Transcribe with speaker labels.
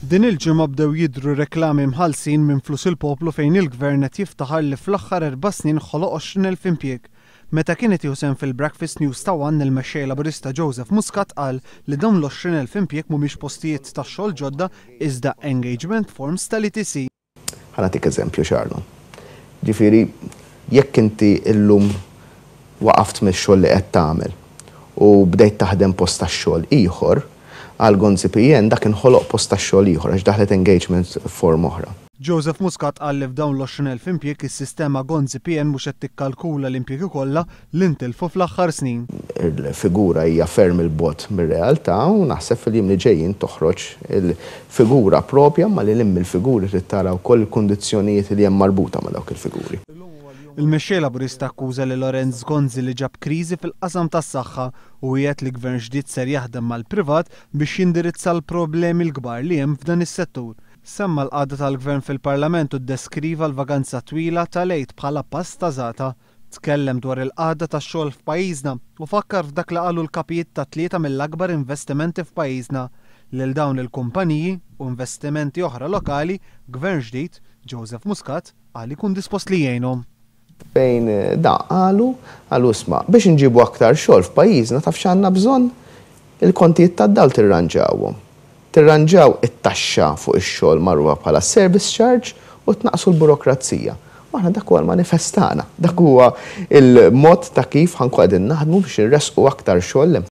Speaker 1: Din il-ġimgħa bdew jidhru reklami mħallsin minn flus il-poplu fejn il-gvern qed jiftaħar li fl-aħħar 4 snin ħoloq 20,000 impjieg. Meta kienet jieħu fil-Breakfast News ta' One il-mexxej Laburista Joseph Muscat qal li dawn l-20,000 impjieg mhumiex postijiet tax-xogħol ġodda iżda engagement forms tal-ITC.
Speaker 2: Ħanatik eżempju xarnu. Ġifieri jekk inti illum waqaft mix-xogħol li qed tagħmel u bdejt taħdem post tax-xogħol ieħor, għal Gonzi PN dak inħoloq post tax-xogħol ieħor għax daħlet engagement form oħra.
Speaker 1: Joseph Muscat qal li f'dawn l-20,000 impjieg is-sistema Gonzi PN mhux qed tikkalkula l-impjiegi kollha li ntilfu fl-aħħar snin.
Speaker 2: Il-figura hija ferm il-bot mir-realtà u naħseb fil-jiem li ġejjin toħroġ il-figura propja ma li limm il-figuri trid tara wkoll il-kundizzjonijiet li hemm marbuta ma' dawk il-figuri.
Speaker 1: Il-mexxej Laburista akkuża li Lorenz Gonzi li ġab kriżi fil-qasam tas-saħħa u jgħid li gvern ġdid ser jaħdem mal-privat biex jindirizza l-problemi l-kbar li hemm f'dan is-settur. Semma l-qagħda tal-gvern fil-Parlament u ddeskriva l-vaganza twila tal-għid bħala pass ta' żgħata. Tkellem dwar il-qagħda tax-xogħol f'pajjiżna u fakkar f'dak li qalu l-kapijiet ta' tlieta mill-akbar investimenti f'pajjiżna lil dawn il-kumpaniji u investimenti oħra lokali, gvern ġdid, Joseph Muscat, qal ikun dispost li jgħinhom.
Speaker 2: Fejn da qalu isma' biex inġibu aktar xogħol f'pajjiżna taf x'għandna bżonn il-kontijiet tad-dawl tirranġawhom. Tirranġaw it-taxxa fuq ix-xogħol magħrufa bħala service charge u tnaqsu l-burokrazija. Aħna dak huwa l-manifestana, dak huwa il-mod ta' kif ħanqu qegħdin naħdmu biex irresqu aktar xogħol